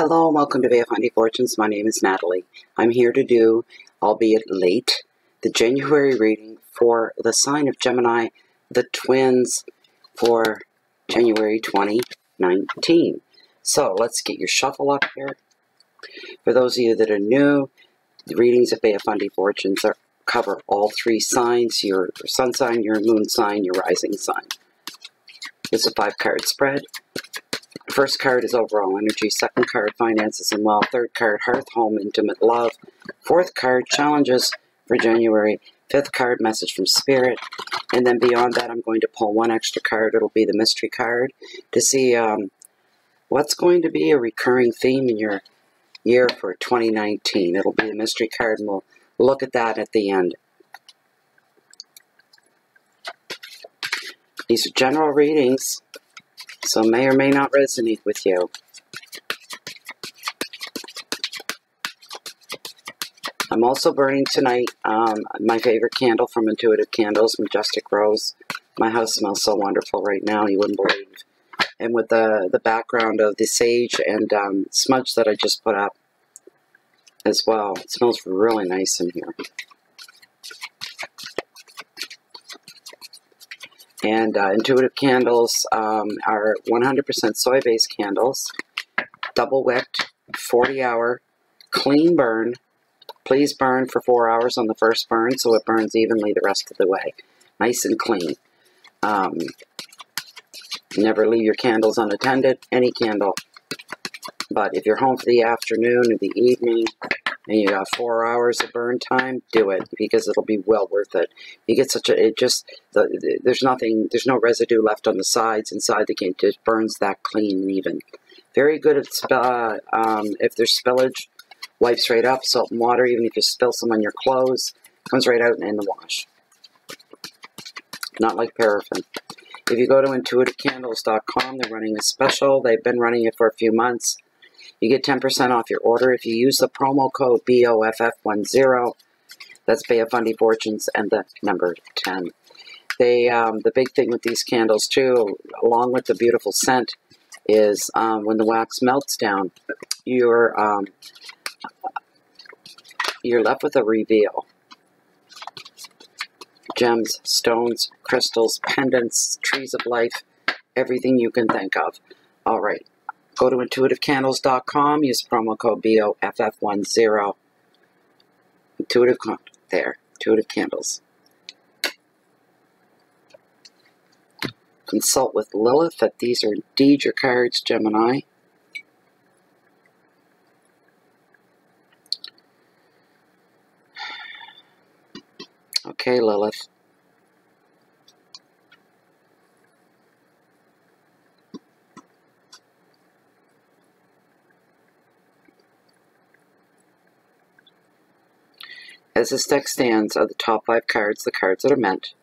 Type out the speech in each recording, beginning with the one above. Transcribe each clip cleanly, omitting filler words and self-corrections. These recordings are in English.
Hello and welcome to Bay of Handy Fortunes. My name is Natalie. I'm here to do, albeit late, the January reading for the sign of Gemini, the twins, for January 2019. So let's get your shuffle up here. For those of you that are new, the readings of Bay of Handy Fortunes cover all three signs: your sun sign, your moon sign, your rising sign. It's a 5-card spread. First card is overall energy. Second card, finances and wealth. Third card, hearth, home, intimate love. Fourth card, challenges for January. Fifth card, message from spirit. And then beyond that, I'm going to pull one extra card. It'll be the mystery card to see what's going to be a recurring theme in your year for 2019. It'll be the mystery card, and we'll look at that at the end. These are general readings, so may or may not resonate with you. I'm also burning tonight my favorite candle from Intuitive Candles, Majestic Rose. My house smells so wonderful right now, you wouldn't believe. And with the background of the sage and smudge that I just put up as well. It smells really nice in here. And Intuitive Candles are 100% soy-based candles, double wicked, 40-hour, clean burn. Please burn for 4 hours on the first burn so it burns evenly the rest of the way. Nice and clean. Never leave your candles unattended, any candle. But if you're home for the afternoon or the evening and you got 4 hours of burn time, do it, because it'll be well worth it. You get such a, there's no residue left on the sides. Inside the candle, it just burns that clean and even. Very good at, if there's spillage, wipes right up, salt and water. Even if you spill some on your clothes, comes right out and in the wash. Not like paraffin. If you go to intuitivecandles.com, they're running a special. They've been running it for a few months. You get 10% off your order if you use the promo code BOFF10. That's Bay of Handy Fortunes and the number 10. The big thing with these candles too, along with the beautiful scent, is when the wax melts down, you're left with a reveal. Gems, stones, crystals, pendants, trees of life, everything you can think of. All right. Go to intuitivecandles.com, use promo code BOFF10. Intuitive Candles. Consult with Lilith that these are indeed your cards, Gemini. Okay, Lilith. As this deck stands, are the top 5 cards, the cards that are meant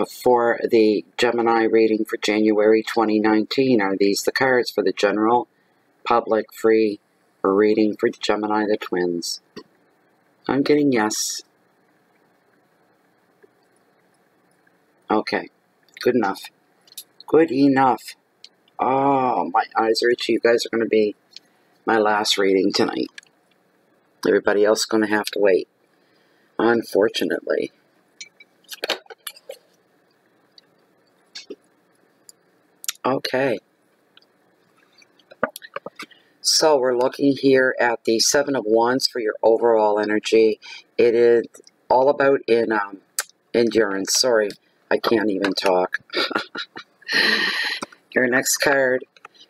for the Gemini reading for January 2019. Are these the cards for the general public free reading for Gemini the twins? I'm getting yes. Okay, good enough. Good enough. Oh, my eyes are itchy. You guys are going to be my last reading tonight. Everybody else is going to have to wait, unfortunately. Okay. So we're looking here at the 7 of Wands for your overall energy. It is all about endurance. Sorry, I can't even talk. Your next card,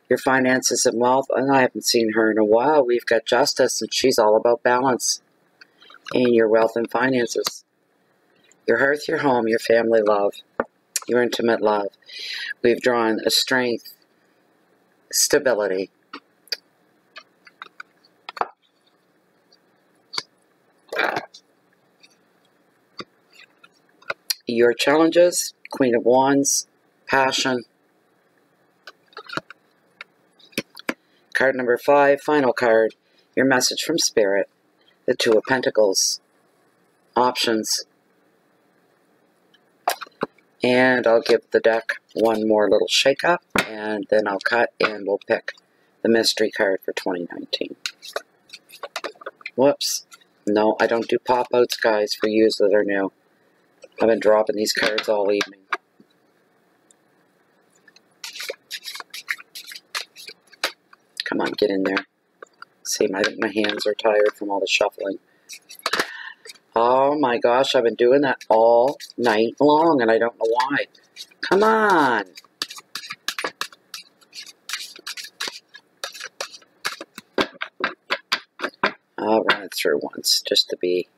your finances and wealth, and I haven't seen her in a while. We've got Justice, and she's all about balance in your wealth and finances. Your hearth, your home, your family love, your intimate love. We've drawn a strength, stability. Your challenges, Queen of Wands, passion. Card number 5, final card, your message from Spirit, the 2 of Pentacles, options. And I'll give the deck one more little shake up, and then I'll cut and we'll pick the mystery card for 2019. Whoops. No, I don't do pop-outs, guys, for you that are new. I've been dropping these cards all evening. Come on, get in there. See, I think my hands are tired from all the shuffling. Oh my gosh, I've been doing that all night long, and I don't know why. Come on. I'll run it through once, just to be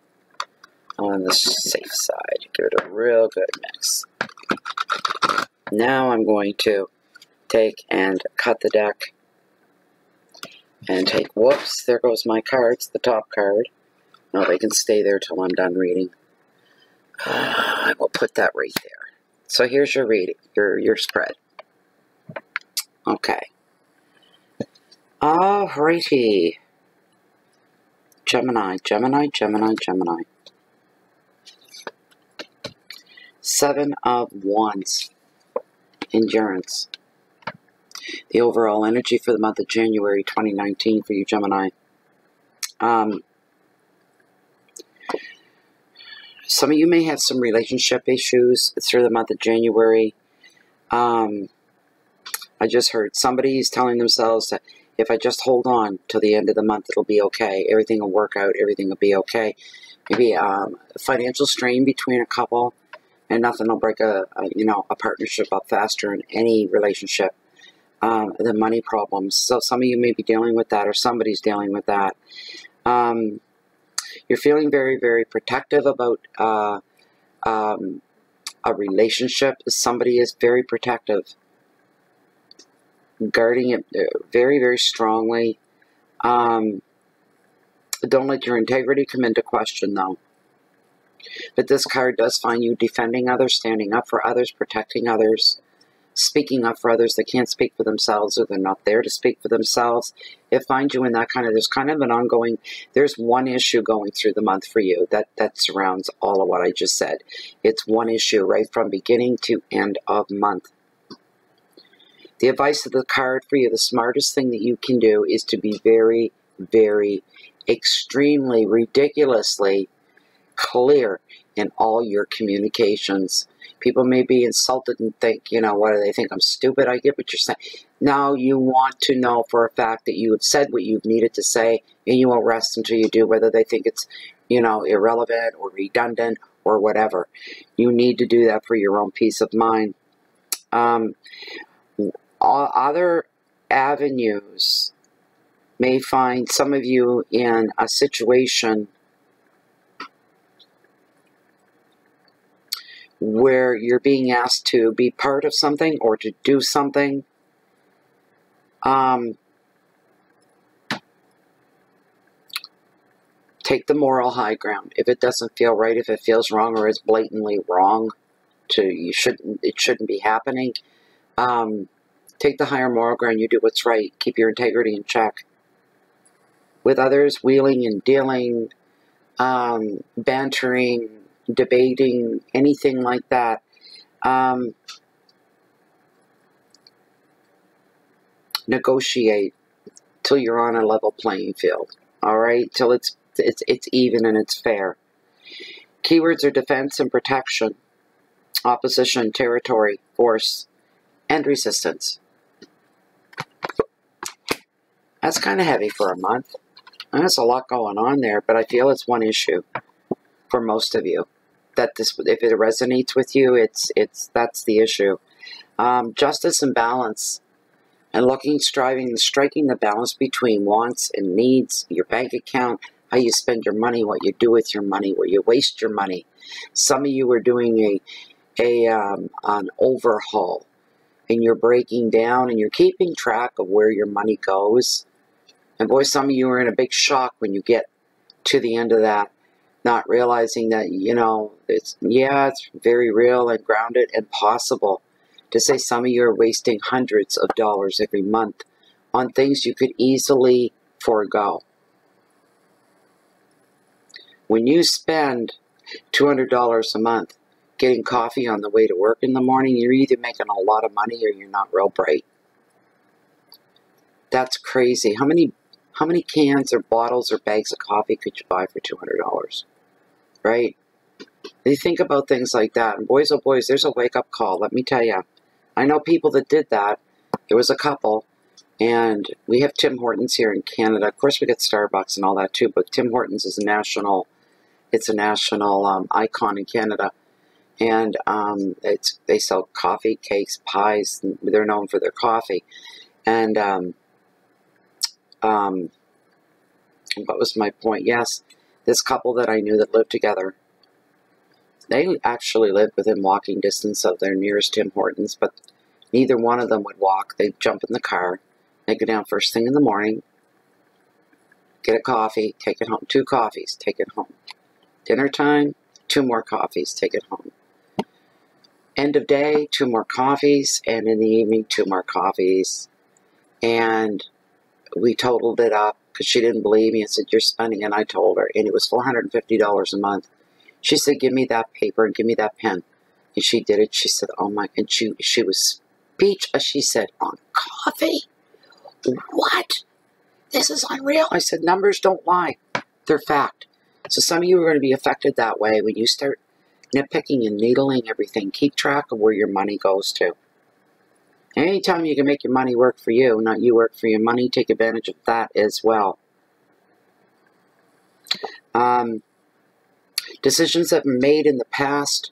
on the safe side. Give it a real good mix. Now I'm going to take and cut the deck. And take, whoops, there goes my cards, the top card. No, they can stay there till I'm done reading. I will put that right there. So here's your reading, your spread. Okay. Alrighty. Gemini, Gemini, Gemini, Gemini. 7 of Wands. Endurance. The overall energy for the month of January 2019 for you, Gemini. Some of you may have some relationship issues through the month of January. I just heard somebody's telling themselves that if I just hold on till the end of the month, it'll be okay. Everything will work out. Everything will be okay. Maybe a financial strain between a couple, and nothing will break a partnership up faster in any relationship than money problems. So some of you may be dealing with that, or somebody's dealing with that. You're feeling very, very protective about a relationship. Somebody is very protective, guarding it very, very strongly. Don't let your integrity come into question, though. But this card does find you defending others, standing up for others, protecting others, speaking up for others that can't speak for themselves, or they're not there to speak for themselves. It finds you in that there's kind of an ongoing, there's one issue going through the month for you that surrounds all of what I just said. It's one issue right from beginning to end of month. The advice of the card for you, the smartest thing that you can do is to be very, very, extremely, ridiculously clear in all your communications. People may be insulted and think, what do they think? I'm stupid. I get what you're saying. Now you want to know for a fact that you have said what you've needed to say, and you won't rest until you do, whether they think it's, irrelevant or redundant or whatever. You need to do that for your own peace of mind. Other avenues may find some of you in a situation where you're being asked to be part of something or to do something. Take the moral high ground. If it doesn't feel right, if it feels wrong or is blatantly wrong, it shouldn't be happening. Take the higher moral ground. You do what's right. Keep your integrity in check. With others, wheeling and dealing, bantering, debating, anything like that. Negotiate till you're on a level playing field. All right, till it's even and it's fair. Keywords are defense and protection, opposition, territory, force, and resistance. That's kind of heavy for a month. And there's a lot going on there, but I feel it's one issue for most of you. That if it resonates with you, that's the issue. Justice and balance, and striking the balance between wants and needs, your bank account, how you spend your money, what you do with your money, where you waste your money. Some of you are doing an overhaul, and you're breaking down, and you're keeping track of where your money goes. And boy, some of you are in a big shock when you get to the end of that, not realizing that, it's very real and grounded and possible to say some of you are wasting hundreds of dollars every month on things you could easily forego. When you spend $200 a month getting coffee on the way to work in the morning, you're either making a lot of money or you're not real bright. That's crazy. How many cans or bottles or bags of coffee could you buy for $200? Right? You think about things like that. And boys, oh boys, there's a wake-up call. Let me tell you. I know people that did that. There was a couple. And we have Tim Hortons here in Canada. Of course, we get Starbucks and all that too. But Tim Hortons is a national icon in Canada. And they sell coffee, cakes, pies. And they're known for their coffee. And what was my point? Yes, this couple that I knew that lived together, they actually lived within walking distance of their nearest Tim Hortons, but neither one of them would walk. They'd jump in the car. They'd go down first thing in the morning, get a coffee, take it home. 2 coffees, take it home. Dinner time, 2 more coffees, take it home. End of day, 2 more coffees, and in the evening, 2 more coffees. And we totaled it up because she didn't believe me and said, you're spending, and I told her, and it was $450 a month. She said, give me that paper and give me that pen. And she did it. She said, oh my, and she was speechless. She said, on coffee? What? This is unreal. I said, numbers don't lie. They're fact. So some of you are going to be affected that way when you start nitpicking and needling everything. Keep track of where your money goes to. Anytime you can make your money work for you, not you work for your money, take advantage of that as well. Decisions that were made in the past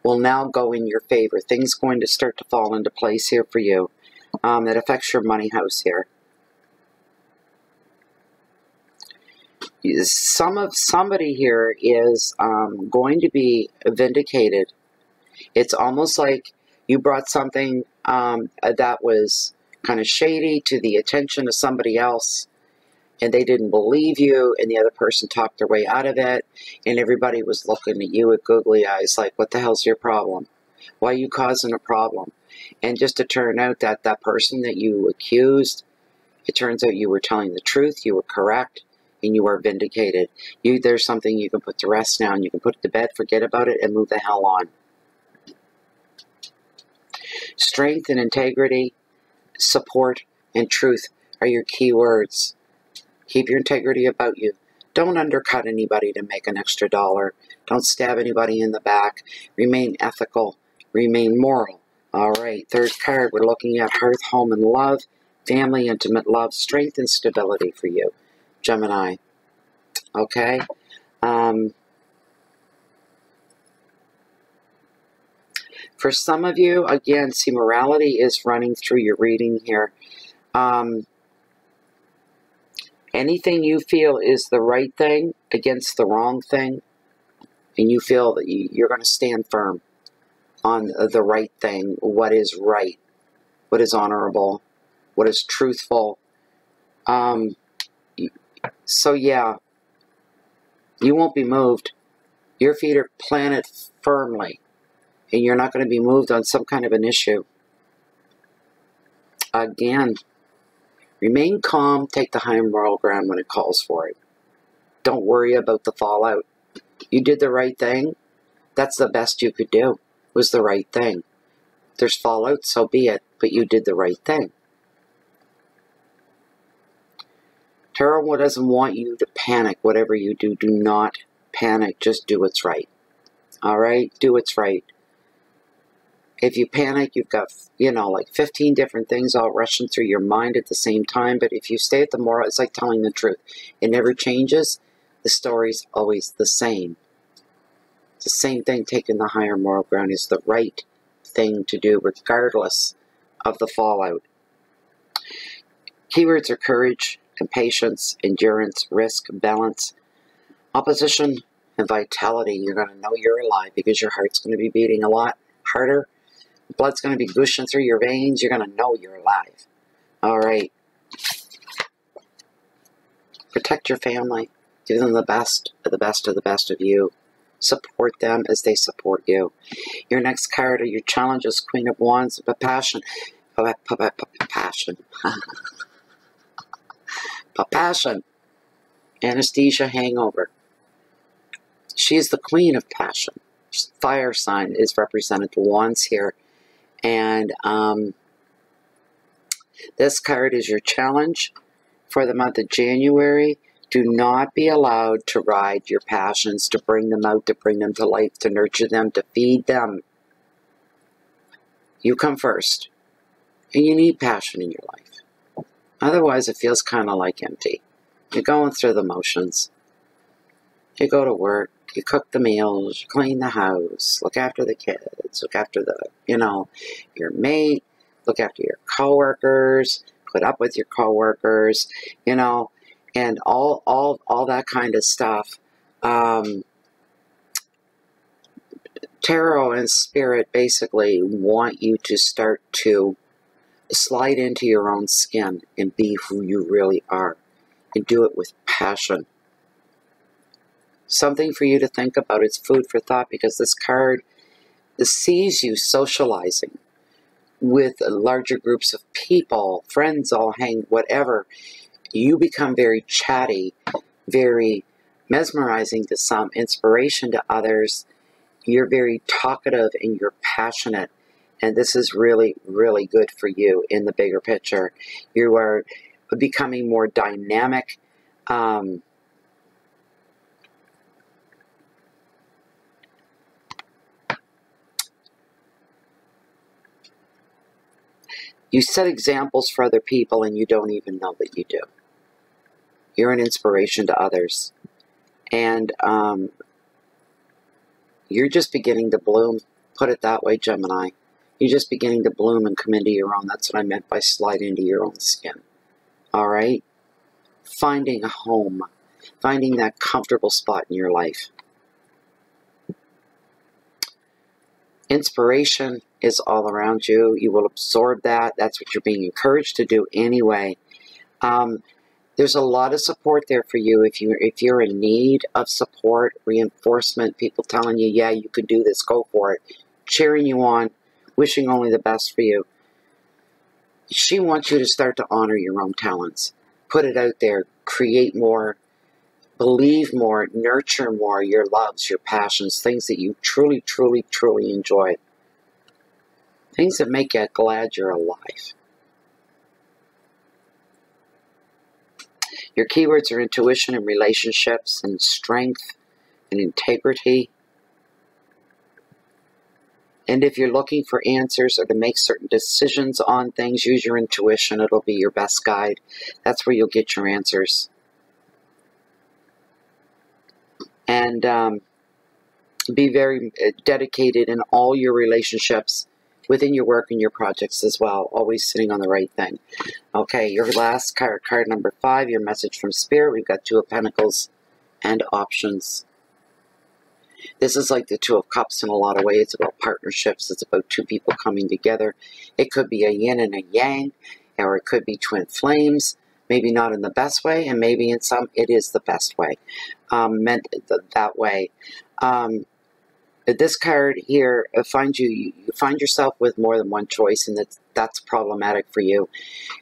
will now go in your favor. Things going to start to fall into place here for you. That affects your money house here. Somebody here is going to be vindicated. It's almost like you brought something that was kind of shady to the attention of somebody else, and they didn't believe you, and the other person talked their way out of it, and everybody was looking at you with googly eyes like, what the hell's your problem? Why are you causing a problem? And just to turn out that that person that you accused, it turns out you were telling the truth, you were correct, and you are vindicated. There's something you can put to rest now, and you can put it to bed, forget about it, and move the hell on. Strength and integrity, support, and truth are your key words. Keep your integrity about you. Don't undercut anybody to make an extra dollar. Don't stab anybody in the back. Remain ethical. Remain moral. All right, 3rd card, we're looking at hearth, home, and love. Family, intimate love, strength, and stability for you, Gemini. Okay? For some of you, again, see, morality is running through your reading here. Anything you feel is the right thing against the wrong thing, and you feel that you're going to stand firm on the right thing, what is right, what is honorable, what is truthful. So yeah, you won't be moved. Your feet are planted firmly, and you're not going to be moved on some kind of an issue. Again, remain calm, take the high moral ground when it calls for it. Don't worry about the fallout. You did the right thing. That's the best you could do, was the right thing. If there's fallout, so be it, but you did the right thing. Tarot doesn't want you to panic. Whatever you do, do not panic. Just do what's right. All right? Do what's right. If you panic, you've got, like 15 different things all rushing through your mind at the same time. But if you stay at the moral, it's like telling the truth. It never changes. The story's always the same. It's the same thing. Taking the higher moral ground is the right thing to do, regardless of the fallout. Keywords are courage and patience, endurance, risk, balance, opposition, and vitality. You're going to know you're alive because your heart's going to be beating a lot harder. Blood's going to be gushing through your veins. You're going to know you're alive. All right. Protect your family. Give them the best of the best of the best of you. Support them as they support you. Your next card are your challenges, Queen of Wands, passion. Passion. Anesthesia, hangover. She's the queen of passion. Fire sign is represented, the wands here. And This card is your challenge for the month of January. Do not be allowed to ride your passions, to bring them out, to bring them to life, to nurture them, to feed them. You come first. And you need passion in your life. Otherwise, it feels kind of like empty. You're going through the motions. You go to work, you cook the meals, you clean the house, look after the kids, look after the, your mate, look after your coworkers, put up with your coworkers, and all that kind of stuff. Tarot and Spirit basically want you to start to slide into your own skin and be who you really are, and do it with passion. Something for you to think about. It's food for thought, because this card sees you socializing with larger groups of people, friends all hang, whatever. You become very chatty, very mesmerizing to some, inspiration to others. You're very talkative and you're passionate. And this is really, really good for you in the bigger picture. You are becoming more dynamic. You set examples for other people and you don't even know that you do. You're an inspiration to others. And you're just beginning to bloom. Put it that way, Gemini. You're just beginning to bloom and come into your own. That's what I meant by slide into your own skin. All right? Finding a home. Finding that comfortable spot in your life. Inspiration is all around you. You will absorb that. That's what you're being encouraged to do anyway. There's a lot of support there for you if you're in need of support, reinforcement, people telling you, yeah, you can do this, go for it, cheering you on, wishing only the best for you. She wants you to start to honor your own talents. Put it out there. Create more. Believe more. Nurture more. Your loves, your passions, things that you truly, truly, truly enjoy. Things that make you glad you're alive. Your keywords are intuition and relationships and strength and integrity. And if you're looking for answers or to make certain decisions on things, use your intuition. It'll be your best guide. That's where you'll get your answers. And be very dedicated in all your relationships within your work and your projects as well. Always sitting on the right thing. Okay, your last card, card number 5, your message from Spirit. We've got 2 of Pentacles and options. This is like the 2 of Cups in a lot of ways. It's about partnerships. It's about 2 people coming together. It could be a yin and a yang, or it could be twin flames. Maybe not in the best way, and maybe in some it is the best way. Meant that way. This card here you find yourself with more than one choice, and that's problematic for you.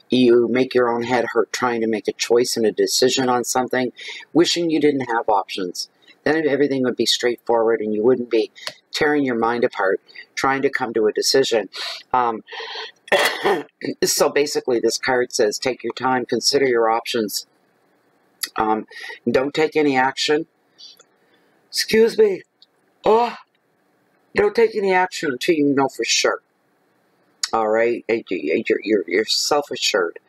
You make your own head hurt trying to make a choice and a decision on something, wishing you didn't have options. Then everything would be straightforward and you wouldn't be tearing your mind apart trying to come to a decision. So basically this card says take your time, consider your options. Don't take any action. Excuse me. Oh, don't take any action until you know for sure. All right, you're self-assured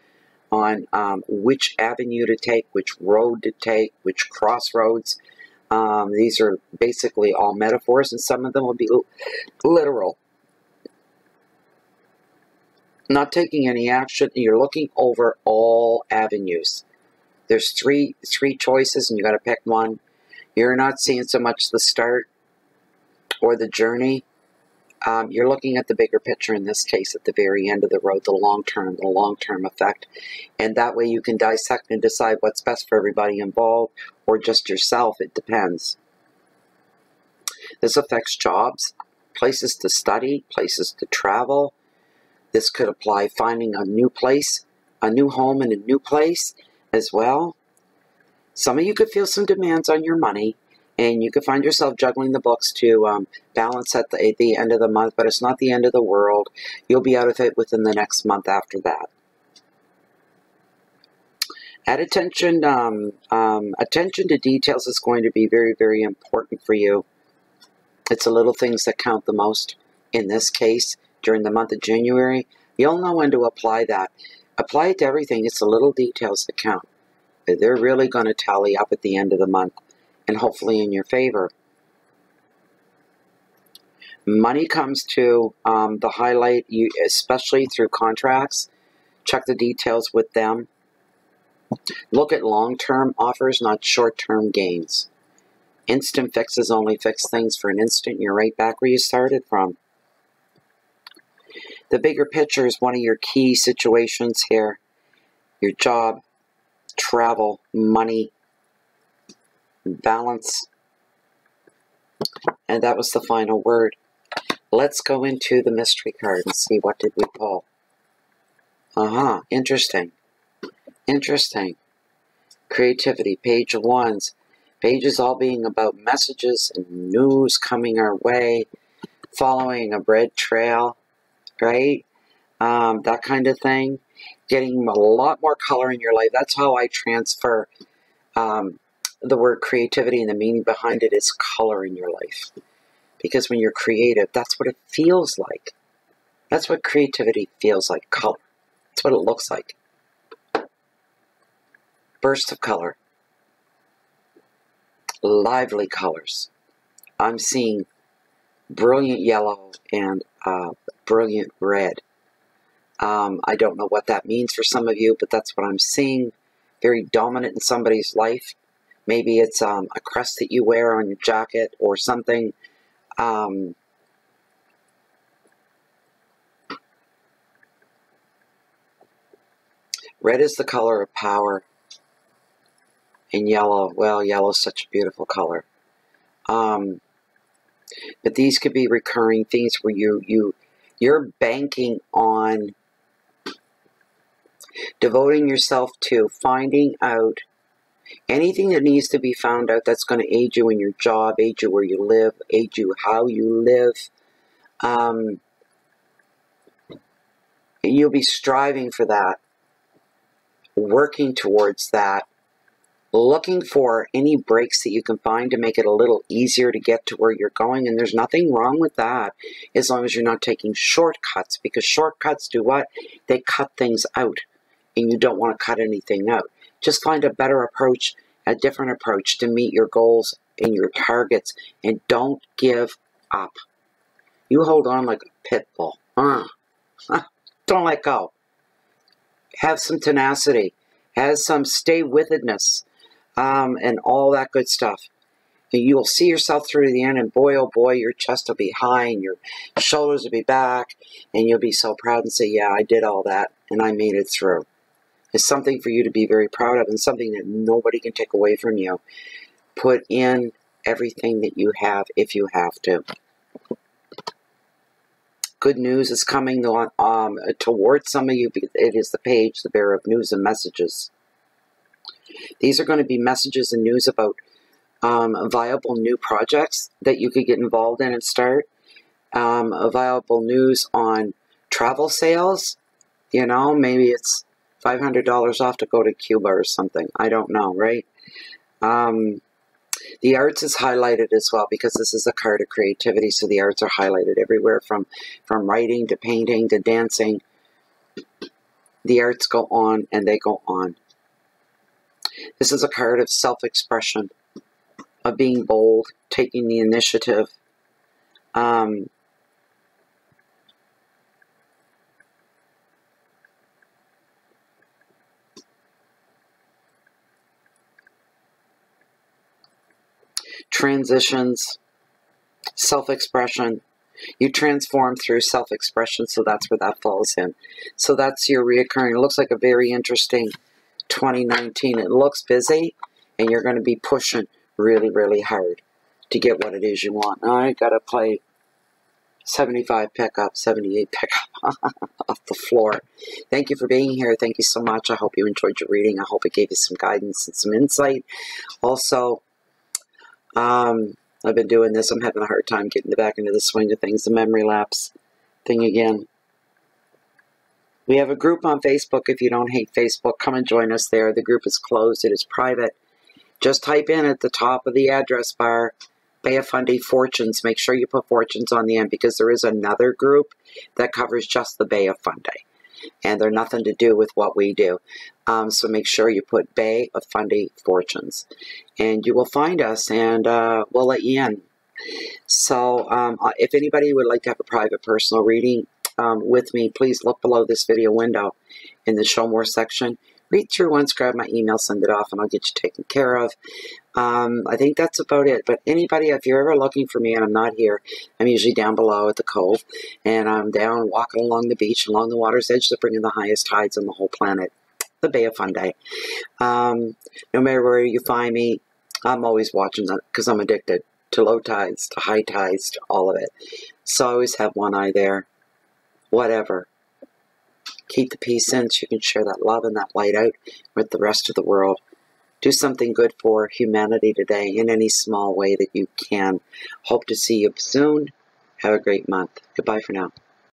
on which avenue to take, which road to take, which crossroads. These are basically all metaphors, and some of them will be literal. Not taking any action, and you're looking over all avenues. There's three choices, and you got to pick one. You're not seeing so much the start or the journey. You're looking at the bigger picture in this case, at the very end of the road, the long-term effect. And that way you can dissect and decide what's best for everybody involved or just yourself. It depends. This affects jobs, places to study, places to travel. This could apply finding a new place, a new home in a new place as well. Some of you could feel some demands on your money, and you could find yourself juggling the books to balance at the end of the month, but it's not the end of the world. You'll be out of it within the next month after that. Add attention. Attention to details is going to be very, very important for you. It's the little things that count the most. In this case, during the month of January, you'll know when to apply that. Apply it to everything. It's the little details that count. They're really going to tally up at the end of the month, and hopefully in your favor. Money comes to the highlight, especially through contracts. Check the details with them. Look at long-term offers, not short-term gains. Instant fixes only fix things for an instant. You're right back where you started from. The bigger picture is one of your key situations here. Your job, travel, money, balance. And that was the final word. Let's go into the mystery card and see what did we pull. Interesting. Interesting. Creativity, page of wands. Pages all being about messages and news coming our way, following a bread trail, right? That kind of thing. Getting a lot more color in your life. That's how I transfer the word creativity, and the meaning behind it is color in your life. Because when you're creative, that's what it feels like. That's what creativity feels like, color. That's what it looks like. Burst of color. Lively colors. I'm seeing brilliant yellow and brilliant red. I don't know what that means for some of you, but that's what I'm seeing. Very dominant in somebody's life. Maybe it's a crest that you wear on your jacket or something. Red is the color of power. And yellow, well, yellow is such a beautiful color. But these could be recurring things where you're banking on devoting yourself to finding out anything that needs to be found out that's going to aid you in your job, aid you where you live, aid you how you live. You'll be striving for that, working towards that, looking for any breaks that you can find to make it a little easier to get to where you're going. And there's nothing wrong with that as long as you're not taking shortcuts, because shortcuts do what? They cut things out, and you don't want to cut anything out. Just find a better approach, a different approach to meet your goals and your targets, and don't give up. You hold on like a pit bull. Don't let go. Have some tenacity. Have some stay-withedness. And all that good stuff. And you will see yourself through to the end, and boy, oh boy, your chest will be high, and your shoulders will be back, and you'll be so proud and say, yeah, I did all that, and I made it through. It's something for you to be very proud of, and something that nobody can take away from you. Put in everything that you have if you have to. Good news is coming towards some of you. It is the page, the bearer of news and messages. These are going to be messages and news about viable new projects that you could get involved in and start. Viable news on travel sales. You know, maybe it's $500 off to go to Cuba or something. I don't know, right? The arts is highlighted as well, because this is a card of creativity, so the arts are highlighted everywhere, from writing to painting to dancing. The arts go on and they go on. This is a card of self-expression, of being bold, taking the initiative. Transitions, self-expression. You transform through self-expression, so that's where that falls in. So that's your reoccurring. It looks like a very interesting 2019. It looks busy, and you're going to be pushing really, really hard to get what it is you want. I got to play 75 pickup, 78 pickup off the floor. Thank you for being here. Thank you so much. I hope you enjoyed your reading. I hope it gave you some guidance and some insight. Also, I've been doing this. I'm having a hard time getting back into the swing of things. The memory lapse thing again. We have a group on Facebook. If you don't hate Facebook, come and join us there. The group is closed. It is private. Just type in at the top of the address bar, Bay of Fundy Fortunes. Make sure you put Fortunes on the end, because there is another group that covers just the Bay of Fundy. And they're nothing to do with what we do. So make sure you put Bay of Fundy Fortunes. And you will find us, and we'll let you in. So if anybody would like to have a private personal reading with me, please look below this video window in the Show More section. Read through once, grab my email, send it off, and I'll get you taken care of. I think that's about it. But anybody, if you're ever looking for me and I'm not here, I'm usually down below at the cove, and I'm down walking along the beach, along the water's edge to bring in the highest tides on the whole planet, the Bay of Fundy. No matter where you find me, I'm always watching that, because I'm addicted to low tides, to high tides, to all of it. So I always have one eye there. Whatever. Keep the peace in so you can share that love and that light out with the rest of the world. Do something good for humanity today in any small way that you can. Hope to see you soon. Have a great month. Goodbye for now.